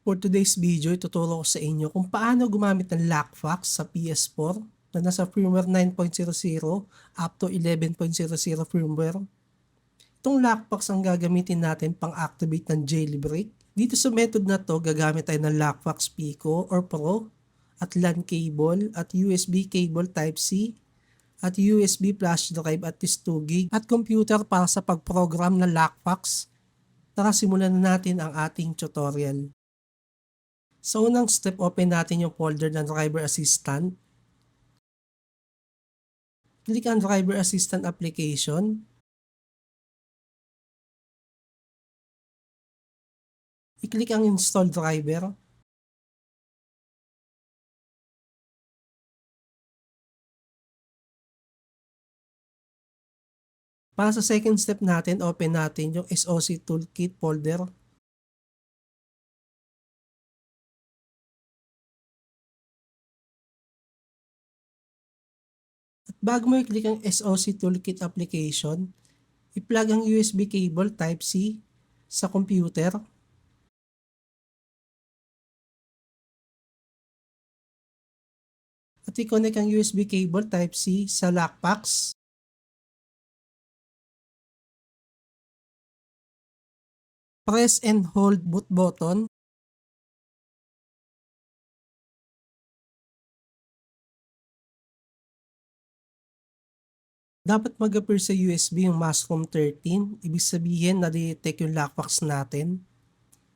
For today's video, ituturo ko sa inyo kung paano gumamit ng LockFox sa PS4 na nasa firmware 9.00 up to 11.00 firmware. Itong LockFox ang gagamitin natin pang-activate ng jailbreak. Dito sa method na to, gagamit tayo ng LockFox Pico or Pro at LAN cable at USB cable Type-C at USB flash drive at 2GB at computer para sa pag-program ng LockFox. Tara, simulan na natin ang ating tutorial. Sa unang step, open natin yung folder ng Driver Assistant. Click ang Driver Assistant application. I-click ang Install Driver. Para sa second step natin, open natin yung SoC Toolkit folder. At bago mo i-click ang SoC Toolkit application, i-plug ang USB cable Type-C sa computer. At i-connect ang USB cable Type-C sa LockFox. Press and hold boot button. Dapat mag-appear sa USB yung Mascom 13, ibig sabihin na-detect yung LockFox natin.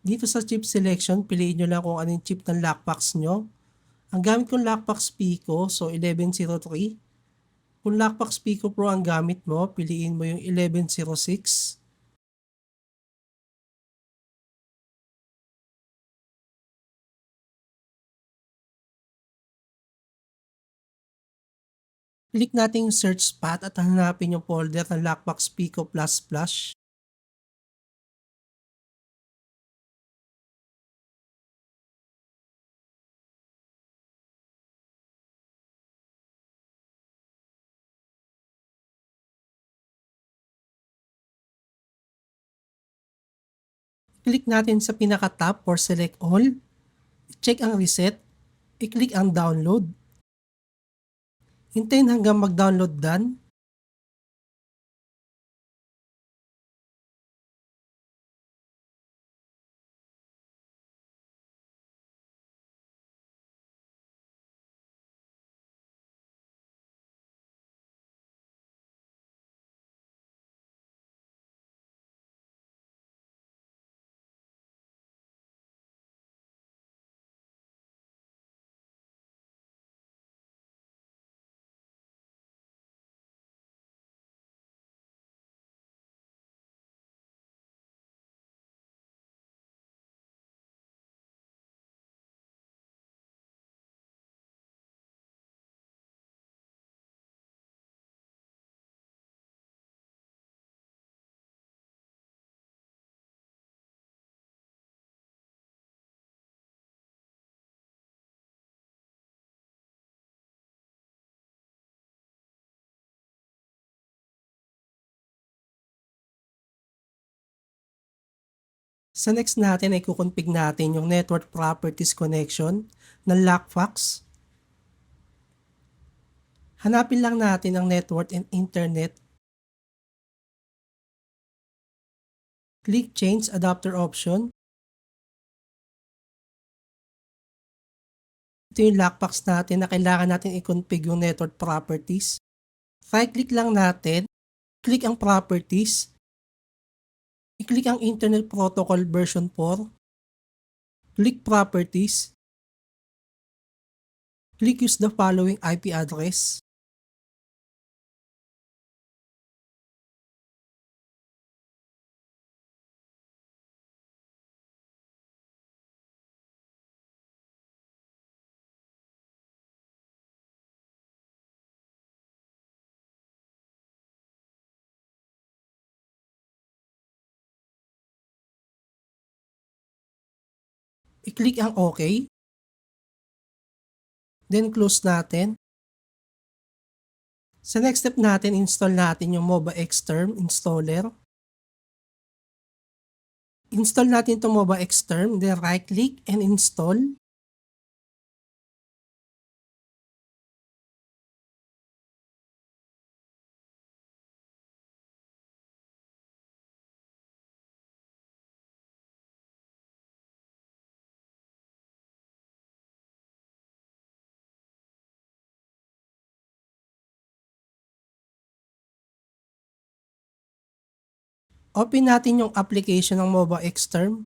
Dito sa chip selection, piliin nyo lang kung ano yung chip ng LockFox nyo. Ang gamit kong LockFox Pico, so 1103. Kung LockFox Pico Pro ang gamit mo, piliin mo yung 1106. Click natin yung search spot at hanapin yung folder ng LockFox Pico Plus Plus. Click natin sa pinaka-top for select all. Check ang reset. I-click ang download. Hintayin hanggang mag-download done. Sa next natin ay kukonfig natin yung network properties connection ng LockFox. Hanapin lang natin ang network and internet. Click change adapter option. Ito yung LockFox natin na kailangan natin i-config yung network properties. Right click lang natin. Click ang properties. I-click ang Internet Protocol version 4. Click Properties. Click use the following IP address. I-click ang OK. Then close natin. Sa next step natin, install natin yung MobaXterm installer. Install natin itong MOBA Xterm, then right click and install. Open natin yung application ng MOBA Xterm.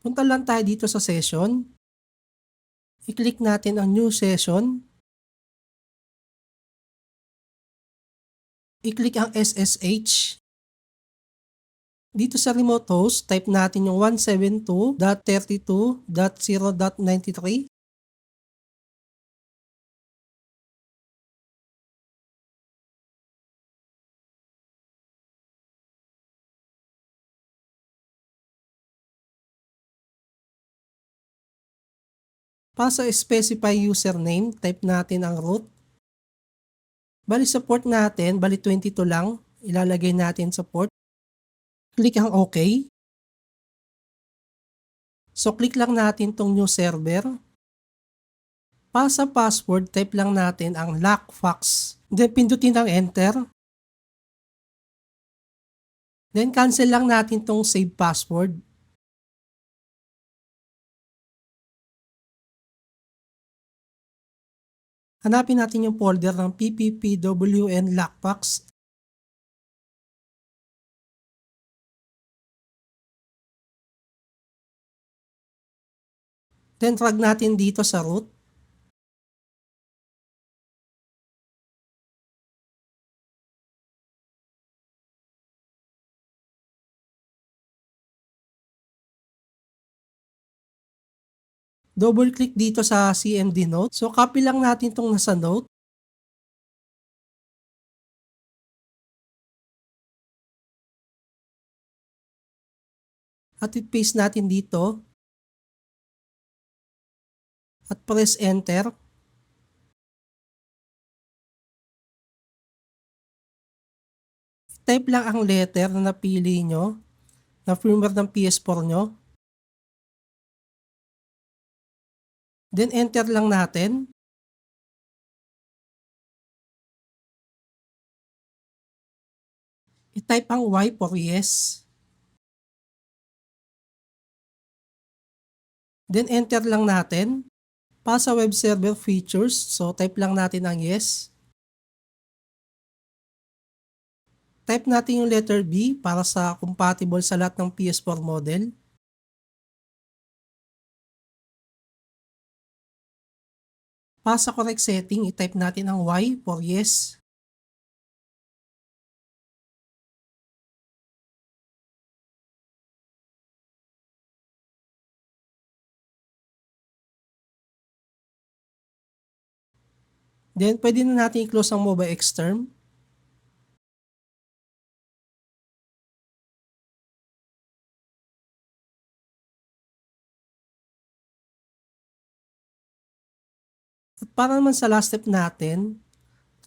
Punta lang tayo dito sa session. I-click natin ang new session. I-click ang SSH. Dito sa remote host, type natin yung 172.32.0.93. Para sa specify username, type natin ang root. Bali sa port natin, bali 22 lang. Ilalagay natin sa port. Click ang OK. So click lang natin tong new server. Para sa password, type lang natin ang LockFox. Then pindutin ang enter. Then cancel lang natin tong save password. Hanapin natin yung folder ng PPPWN Lockbox. Then drag natin dito sa root. Double click dito sa CMD note. So copy lang natin itong nasa note. At i-paste natin dito. At press enter. Type lang ang letter na napili nyo na firmware ng PS4 nyo. Then enter lang natin. I-type ang Y for yes. Then enter lang natin. Para sa web server features, so type lang natin ang yes. Type natin yung letter B para sa compatible sa lahat ng PS4 model. Para sa correct setting, i-type natin ang Y for yes. Then, pwede na natin i-close ang MOBA Xterm. At para naman sa last step natin,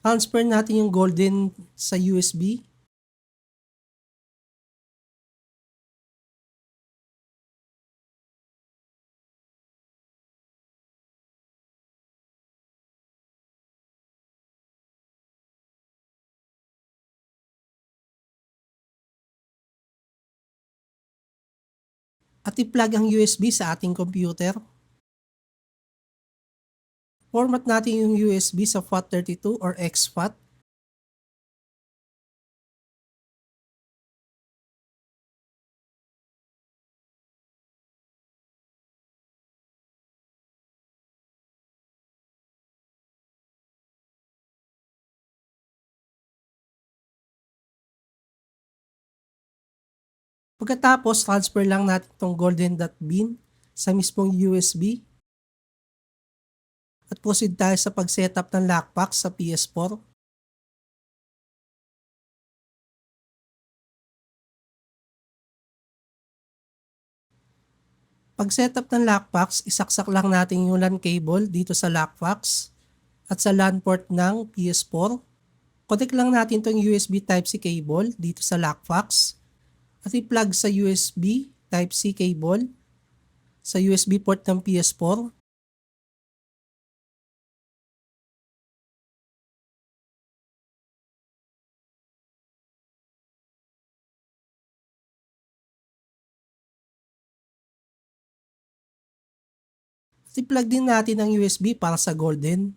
transfer natin yung golden sa USB. At i-plug ang USB sa ating computer. Format natin yung USB sa FAT32 or exFAT. Pagkatapos, transfer lang natin itong golden.bin sa mismong USB. At proceed tayo sa pag-setup ng lockbox sa PS4. Pag setup ng lockbox, isaksak lang natin yung LAN cable dito sa lockbox at sa LAN port ng PS4. Connect lang natin tong USB Type-C cable dito sa Lockfox at i-plug sa USB Type-C cable sa USB port ng PS4. At i-plug din natin ang USB para sa Golden.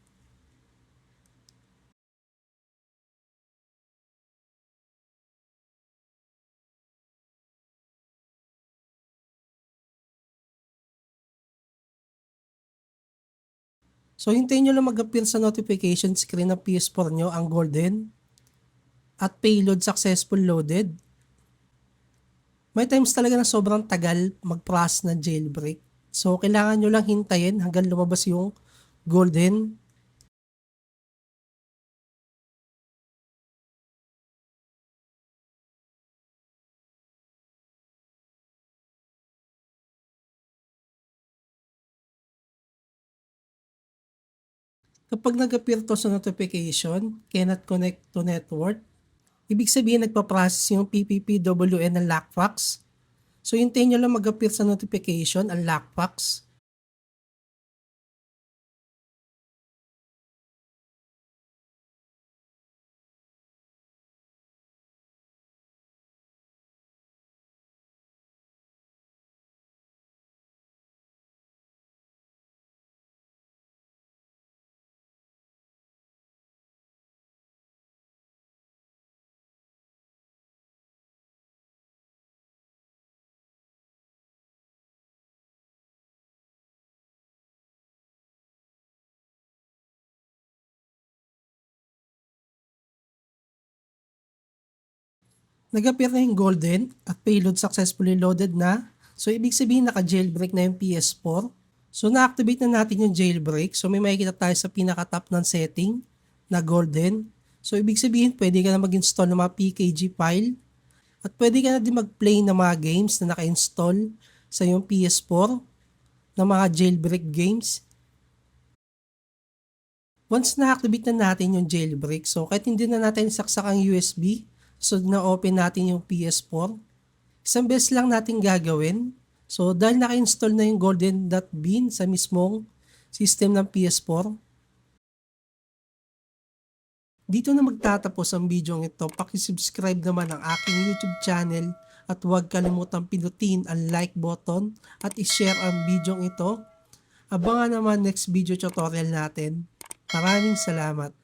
So hintayin nyo lang mag-appear sa notification screen ng PS4 nyo ang Golden at payload successful loaded. May times talaga na sobrang tagal mag-process ng jailbreak. So kailangan nyo lang hintayin hanggang lumabas yung Golden. Kapag nag-appear to sa notification, cannot connect to network, ibig sabihin nagpa-process yung PPPWN ng Lockfox. So hintayin nyo lang mag-appear sa notification ang Lockfox. Nag-appear na yung Golden at payload successfully loaded na. So ibig sabihin naka-jailbreak na yung PS4. So na-activate na natin yung jailbreak. So may makikita tayo sa pinaka-top ng setting na Golden. So ibig sabihin pwede ka na mag-install ng mga PKG file. At pwede ka na din mag-play ng mga games na naka-install sa yung PS4 na mga jailbreak games. Once na-activate na natin yung jailbreak, so kahit hindi na natin saksak ang USB, so na-open natin yung PS4, isang beses lang natin gagawin. So dahil naka-install na yung Golden.bin sa mismong system ng PS4, dito na magtatapos ang video ito. Paki-subscribe naman ang aking YouTube channel at huwag kalimutang pindutin ang like button at i-share ang video ito. Abangan naman next video tutorial natin. Maraming salamat.